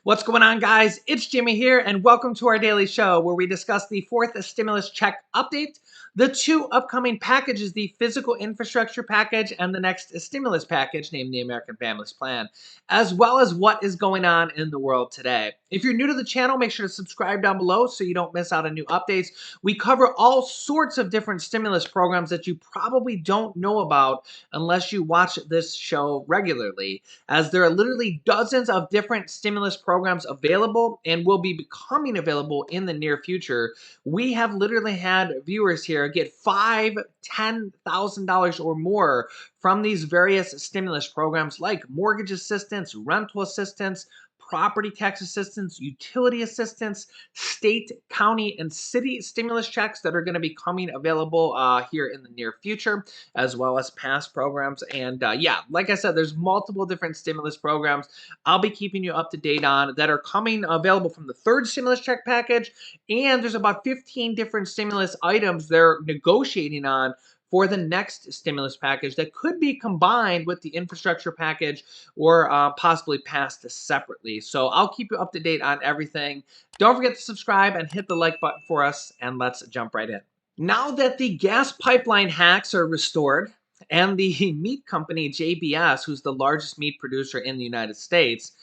What's going on, guys? It's Jimmy here, and welcome to our daily show where we discuss the fourth stimulus check update, the two upcoming packages, the physical infrastructure package and the next stimulus package, named the American Families Plan, as well as what is going on in the world today. If you're new to the channel, make sure to subscribe down below so you don't miss out on new updates. We cover all sorts of different stimulus programs that you probably don't know about unless you watch this show regularly, as there are literally dozens of different stimulus programs available and will be becoming available in the near future. We have literally had viewers here get $5,000, $10,000 or more from these various stimulus programs like mortgage assistance, rental assistance, property tax assistance, utility assistance, state, county, and city stimulus checks that are going to be coming available here in the near future, as well as past programs. And yeah, like I said, there's multiple different stimulus programs I'll be keeping you up to date on that are coming available from the third stimulus check package. And there's about 15 different stimulus items they're negotiating on for the next stimulus package that could be combined with the infrastructure package or possibly passed separately. So I'll keep you up to date on everything. Don't forget to subscribe and hit the like button for us, and let's jump right in. Now that the gas pipeline hacks are restored, and the meat company JBS, who's the largest meat producer in the United States,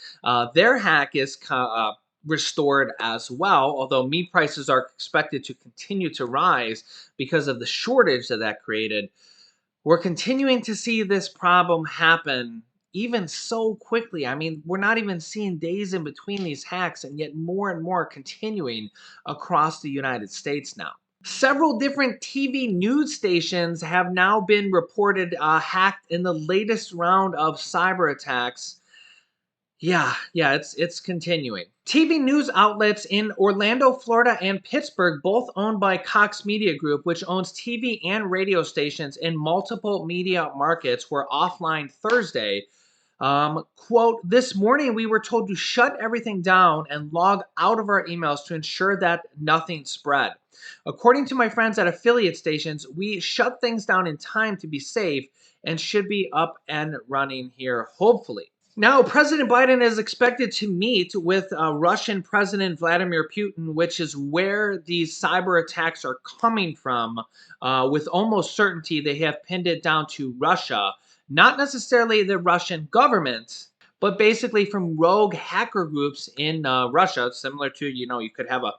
their hack is restored as well, although meat prices are expected to continue to rise because of the shortage that created. We're continuing to see this problem happen even so quickly. I mean, we're not even seeing days in between these hacks, and yet more and more continuing across the United States now. Several different TV news stations have now been reported hacked in the latest round of cyber attacks. Yeah, it's continuing. TV news outlets in Orlando, Florida, and Pittsburgh, both owned by Cox Media Group, which owns TV and radio stations in multiple media markets, were offline Thursday. Quote, "This morning we were told to shut everything down and log out of our emails to ensure that nothing spread. According to my friends at affiliate stations, we shut things down in time to be safe and should be up and running here, hopefully." Now, President Biden is expected to meet with Russian President Vladimir Putin, which is where these cyber attacks are coming from. With almost certainty, they have pinned it down to Russia, not necessarily the Russian government, but basically from rogue hacker groups in Russia, similar to, you could have a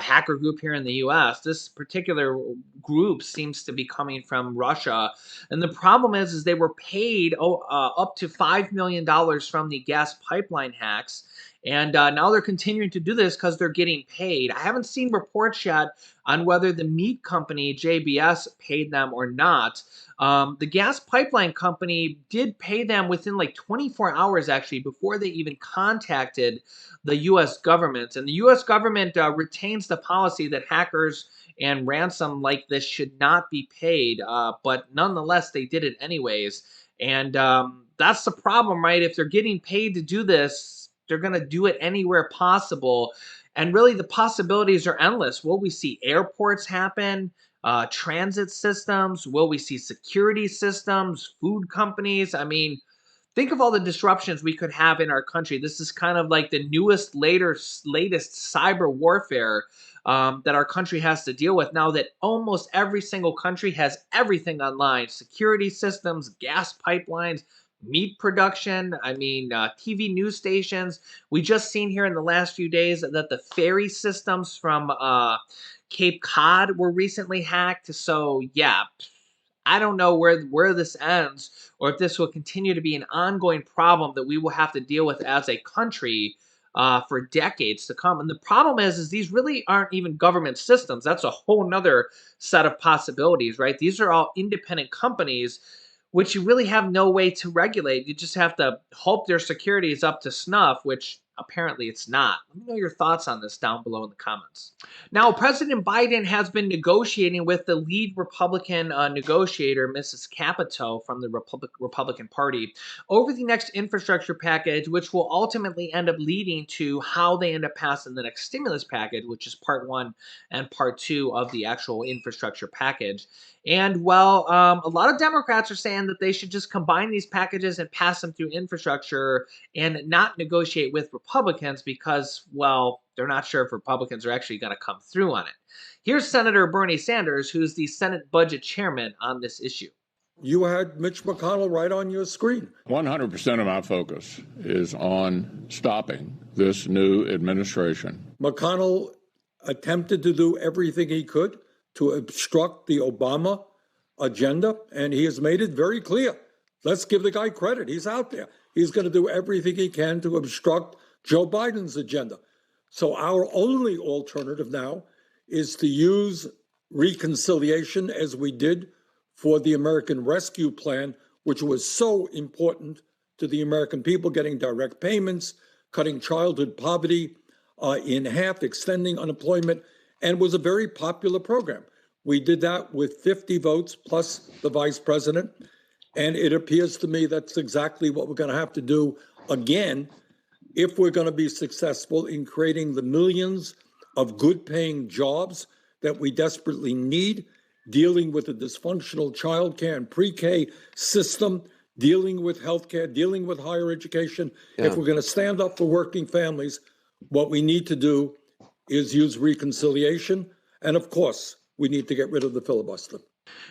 hacker group here in the US. This particular group seems to be coming from Russia. And the problem is they were paid up to $5 million from the gas pipeline hacks. And now they're continuing to do this because they're getting paid. I haven't seen reports yet on whether the meat company JBS paid them or not. The gas pipeline company did pay them within like 24 hours, actually, before they even contacted the U.S. government. And the U.S. government retains the policy that hackers and ransom like this should not be paid. But nonetheless, they did it anyways. And that's the problem, right? If they're getting paid to do this, they're going to do it anywhere possible. And really, the possibilities are endless. Will we see airports happen? Transit systems? Will we see security systems, food companies? I mean, think of all the disruptions we could have in our country. This is kind of like the latest cyber warfare that our country has to deal with now that almost every single country has everything online. Security systems, gas pipelines, meat production, TV news stations. We just seen here in the last few days that the ferry systems from Cape Cod were recently hacked. So yeah, I don't know where this ends or if this will continue to be an ongoing problem that we will have to deal with as a country for decades to come. And the problem is these really aren't even government systems. That's a whole nother set of possibilities, right? These are all independent companies which you really have no way to regulate. You just have to hope their security is up to snuff, which apparently it's not. Let me know your thoughts on this down below in the comments. Now, President Biden has been negotiating with the lead Republican negotiator, Mrs. Capito, from the Republican Party, over the next infrastructure package, which will ultimately end up leading to how they end up passing the next stimulus package, which is part one and part two of the actual infrastructure package. And well, a lot of Democrats are saying that they should just combine these packages and pass them through infrastructure and not negotiate with Republicans. Republicans because, well, they're not sure if Republicans are actually going to come through on it. Here's Senator Bernie Sanders, who's the Senate Budget Chairman on this issue. You had Mitch McConnell right on your screen. 100% of my focus is on stopping this new administration. McConnell attempted to do everything he could to obstruct the Obama agenda, and he has made it very clear. Let's give the guy credit. He's out there. He's going to do everything he can to obstruct Joe Biden's agenda. So our only alternative now is to use reconciliation as we did for the American Rescue Plan, which was so important to the American people, getting direct payments, cutting childhood poverty in half, extending unemployment, and was a very popular program. We did that with 50 votes plus the vice president, and it appears to me that's exactly what we're going to have to do again if we're going to be successful in creating the millions of good-paying jobs that we desperately need, dealing with the dysfunctional child care and pre-K system, dealing with healthcare, dealing with higher education. Yeah. If we're going to stand up for working families, what we need to do is use reconciliation. And of course, we need to get rid of the filibuster.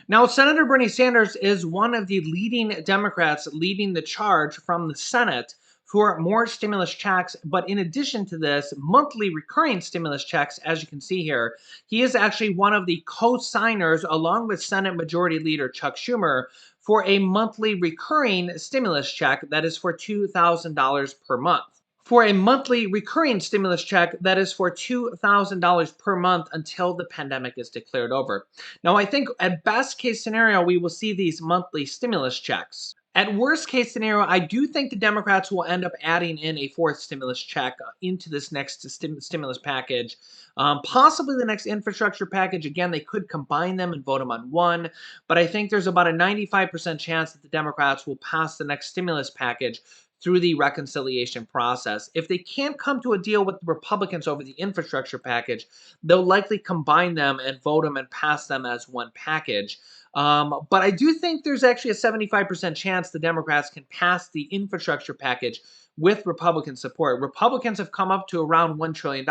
Now, Senator Bernie Sanders is one of the leading Democrats leading the charge from the Senate for more stimulus checks. But in addition to this, monthly recurring stimulus checks, as you can see here, he is actually one of the co-signers, along with Senate Majority Leader Chuck Schumer, for a monthly recurring stimulus check that is for $2,000 per month. For a monthly recurring stimulus check that is for $2,000 per month until the pandemic is declared over. Now, I think at best case scenario, we will see these monthly stimulus checks. At worst case scenario, I do think the Democrats will end up adding in a fourth stimulus check into this next stimulus package. Possibly the next infrastructure package. Again, they could combine them and vote them on one, but I think there's about a 95% chance that the Democrats will pass the next stimulus package through the reconciliation process. If they can't come to a deal with the Republicans over the infrastructure package, they'll likely combine them and vote them and pass them as one package. But I do think there's actually a 75% chance the Democrats can pass the infrastructure package with Republican support. Republicans have come up to around $1 trillion,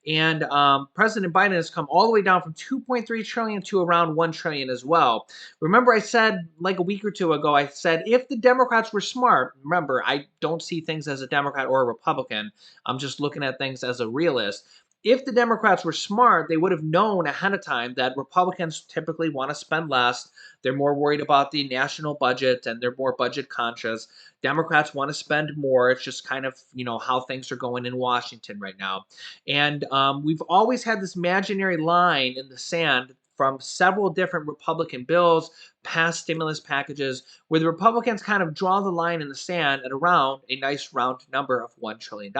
and President Biden has come all the way down from $2.3 trillion to around $1 trillion as well. Remember, I said like a week or two ago, I said if the Democrats were smart, remember, I don't see things as a Democrat or a Republican. I'm just looking at things as a realist. If the Democrats were smart, they would have known ahead of time that Republicans typically want to spend less. They're more worried about the national budget and they're more budget conscious. Democrats want to spend more. It's just kind of, how things are going in Washington right now. And we've always had this imaginary line in the sand from several different Republican bills, past stimulus packages, where the Republicans kind of draw the line in the sand at around a nice round number of $1 trillion.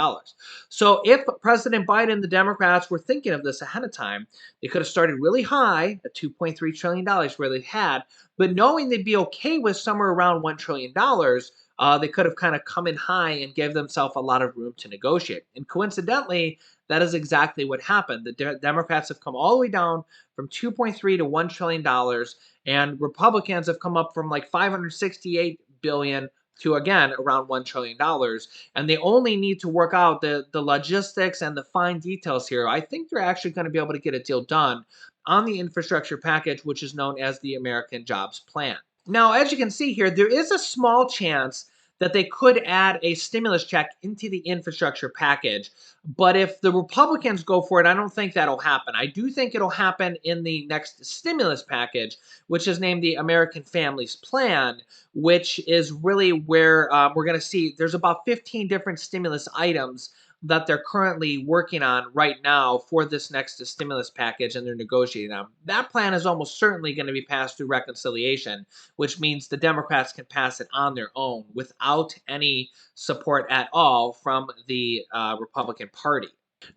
So if President Biden and the Democrats were thinking of this ahead of time, they could have started really high at $2.3 trillion where they had, but knowing they'd be okay with somewhere around $1 trillion, they could have kind of come in high and gave themselves a lot of room to negotiate. And coincidentally, that is exactly what happened. The Democrats have come all the way down from $2.3 to $1 trillion, and Republicans have come up from like $568 billion to, again, around $1 trillion. And they only need to work out the logistics and the fine details here. I think they're actually going to be able to get a deal done on the infrastructure package, which is known as the American Jobs Plan. Now, as you can see here, there is a small chance that they could add a stimulus check into the infrastructure package. But if the Republicans go for it, I don't think that'll happen. I do think it'll happen in the next stimulus package, which is named the American Families Plan, which is really where we're going to see there's about 15 different stimulus items that they're currently working on right now for this next stimulus package, and they're negotiating on. That plan is almost certainly going to be passed through reconciliation, which means the Democrats can pass it on their own without any support at all from the Republican Party.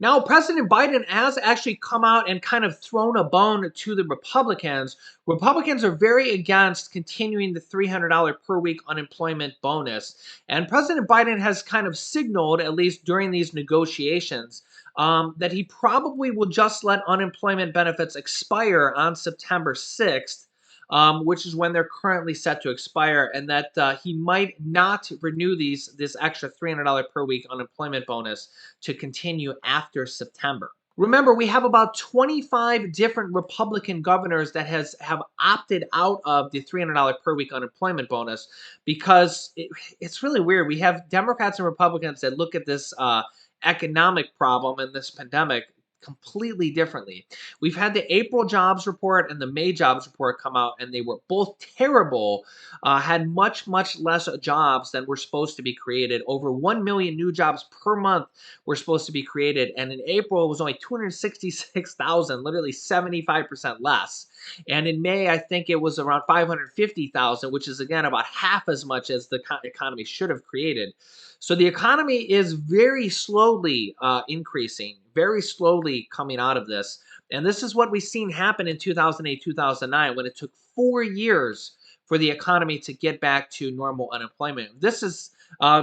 Now, President Biden has actually come out and kind of thrown a bone to the Republicans. Republicans are very against continuing the $300 per week unemployment bonus. And President Biden has kind of signaled, at least during these negotiations, that he probably will just let unemployment benefits expire on September 6th. which is when they're currently set to expire, and that he might not renew this extra $300 per week unemployment bonus to continue after September. Remember, we have about 25 different Republican governors that have opted out of the $300 per week unemployment bonus because it's really weird. We have Democrats and Republicans that look at this economic problem and this pandemic completely differently. We've had the April jobs report and the May jobs report come out, and they were both terrible, had much, much less jobs than were supposed to be created. Over 1 million new jobs per month were supposed to be created. And in April, it was only 266,000, literally 75% less. And in May, I think it was around 550,000, which is, again, about half as much as the economy should have created. So the economy is very slowly increasing, very slowly coming out of this. And this is what we've seen happen in 2008, 2009, when it took 4 years for the economy to get back to normal unemployment. This is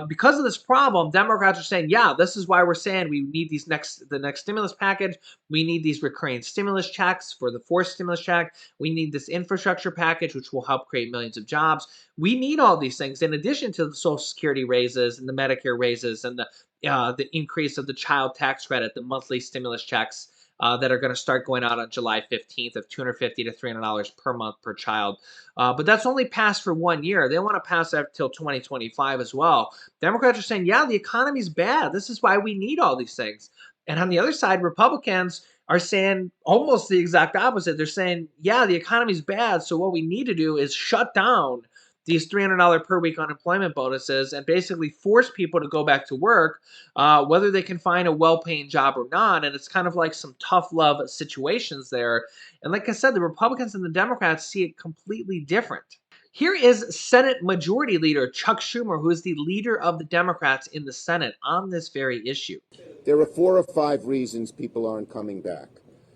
because of this problem. Democrats are saying, yeah, this is why we're saying we need the next stimulus package. We need these recurring stimulus checks for the fourth stimulus check. We need this infrastructure package, which will help create millions of jobs. We need all these things in addition to the Social Security raises and the Medicare raises and the increase of the child tax credit, the monthly stimulus checks that are going to start going out on July 15th of $250 to $300 per month per child. But that's only passed for 1 year. They want to pass that till 2025 as well. Democrats are saying, yeah, the economy's bad. This is why we need all these things. And on the other side, Republicans are saying almost the exact opposite. They're saying, yeah, the economy's bad. So what we need to do is shut down these $300 per week unemployment bonuses and basically force people to go back to work, whether they can find a well-paying job or not. And it's kind of like some tough love situations there. And like I said, the Republicans and the Democrats see it completely different. Here is Senate Majority Leader Chuck Schumer, who is the leader of the Democrats in the Senate on this very issue. There are 4 or 5 reasons people aren't coming back.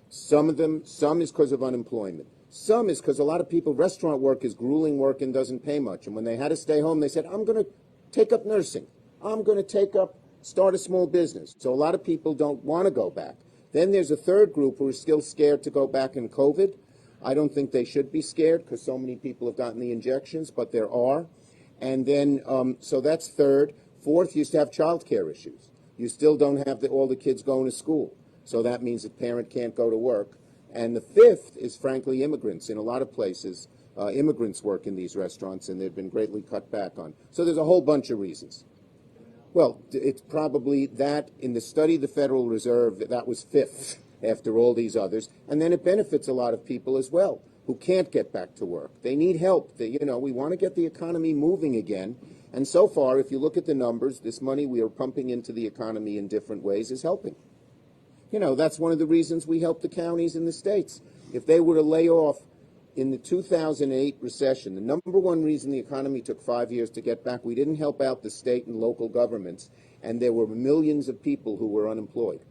Some is because of unemployment. Some is because a lot of people, restaurant work is grueling work and doesn't pay much. And when they had to stay home, they said, I'm going to take up nursing. I'm going to start a small business. So a lot of people don't want to go back. Then there's a third group who are still scared to go back in COVID. I don't think they should be scared because so many people have gotten the injections, but there are. And then, so that's third. Fourth, you used to have child care issues. You still don't have all the kids going to school. So that means the parent can't go to work. And the fifth is, frankly, immigrants. In a lot of places, immigrants work in these restaurants, and they've been greatly cut back on. So there's a whole bunch of reasons. Well, it's probably that in the study of the Federal Reserve, that was fifth after all these others. And then it benefits a lot of people as well who can't get back to work. They need help. We want to get the economy moving again. And so far, if you look at the numbers, this money we are pumping into the economy in different ways is helping. That's one of the reasons we help the counties in the states. If they were to lay off in the 2008 recession, the number one reason the economy took 5 years to get back, we didn't help out the state and local governments, and there were millions of people who were unemployed.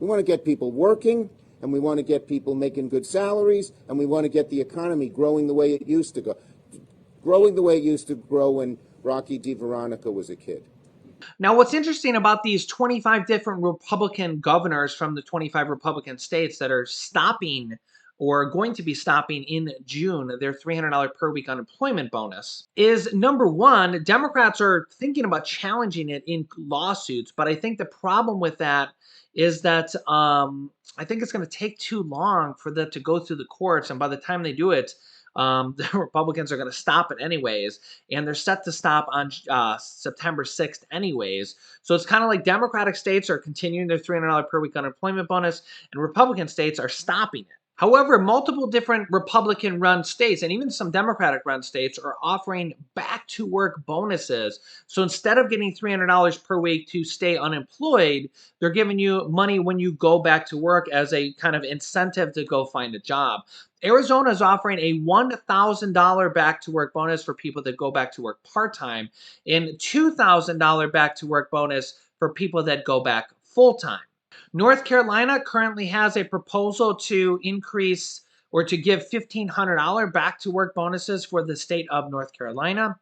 We want to get people working, and we want to get people making good salaries, and we want to get the economy growing the way it used to go, growing the way it used to grow when Rocky DeVeronica was a kid. Now, what's interesting about these 25 different Republican governors from the 25 Republican states that are stopping or going to be stopping in June their $300 per week unemployment bonus is, number one, Democrats are thinking about challenging it in lawsuits. But I think the problem with that is that I think it's going to take too long for that to go through the courts. And by the time they do it, the Republicans are going to stop it anyways, and they're set to stop on September 6th anyways. So it's kind of like Democratic states are continuing their $300 per week unemployment bonus, and Republican states are stopping it. However, multiple different Republican-run states and even some Democratic-run states are offering back-to-work bonuses. So instead of getting $300 per week to stay unemployed, they're giving you money when you go back to work as a kind of incentive to go find a job. Arizona is offering a $1,000 back-to-work bonus for people that go back to work part-time and $2,000 back-to-work bonus for people that go back full-time. North Carolina currently has a proposal to increase or to give $1,500 back to work bonuses for the state of North Carolina.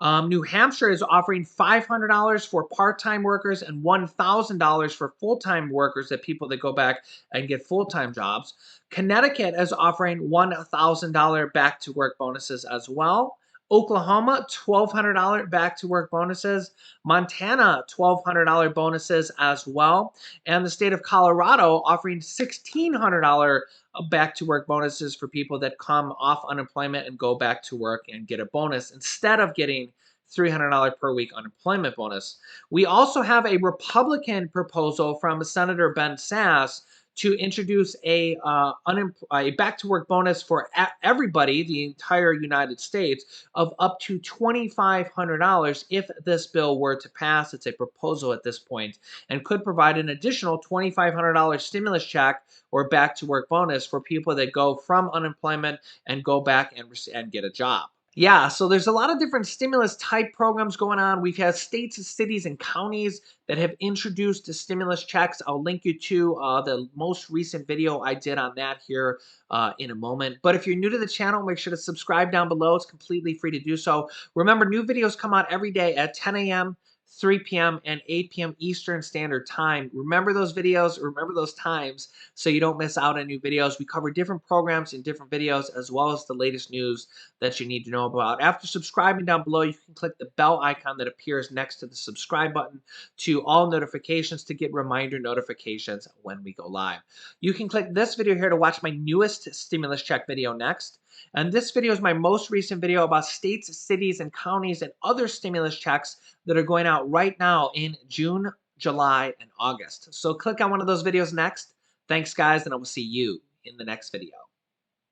New Hampshire is offering $500 for part-time workers and $1,000 for full-time workers, that people that go back and get full-time jobs. Connecticut is offering $1,000 back-to-work bonuses as well. Oklahoma, $1,200 back-to-work bonuses. Montana, $1,200 bonuses as well. And the state of Colorado offering $1,600 back-to-work bonuses for people that come off unemployment and go back to work and get a bonus instead of getting $300 per week unemployment bonus. We also have a Republican proposal from Senator Ben Sasse to introduce a back-to-work bonus for everybody, the entire United States, of up to $2,500 if this bill were to pass. It's a proposal at this point, and could provide an additional $2,500 stimulus check or back-to-work bonus for people that go from unemployment and go back and get a job. Yeah, so there's a lot of different stimulus type programs going on. We've had states, cities, and counties that have introduced the stimulus checks. I'll link you to the most recent video I did on that here in a moment. But if you're new to the channel, make sure to subscribe down below. It's completely free to do so. Remember, new videos come out every day at 10 a.m., 3 p.m., and 8 p.m. Eastern Standard Time. Remember those videos, remember those times, so you don't miss out on new videos. We cover different programs in different videos, as well as the latest news that you need to know about. After subscribing down below, you can click the bell icon that appears next to the subscribe button to all notifications to get reminder notifications when we go live. You can click this video here to watch my newest stimulus check video next. And this video is my most recent video about states, cities, and counties and other stimulus checks that are going out right now in June, July, and August. So click on one of those videos next. Thanks, guys, and I will see you in the next video.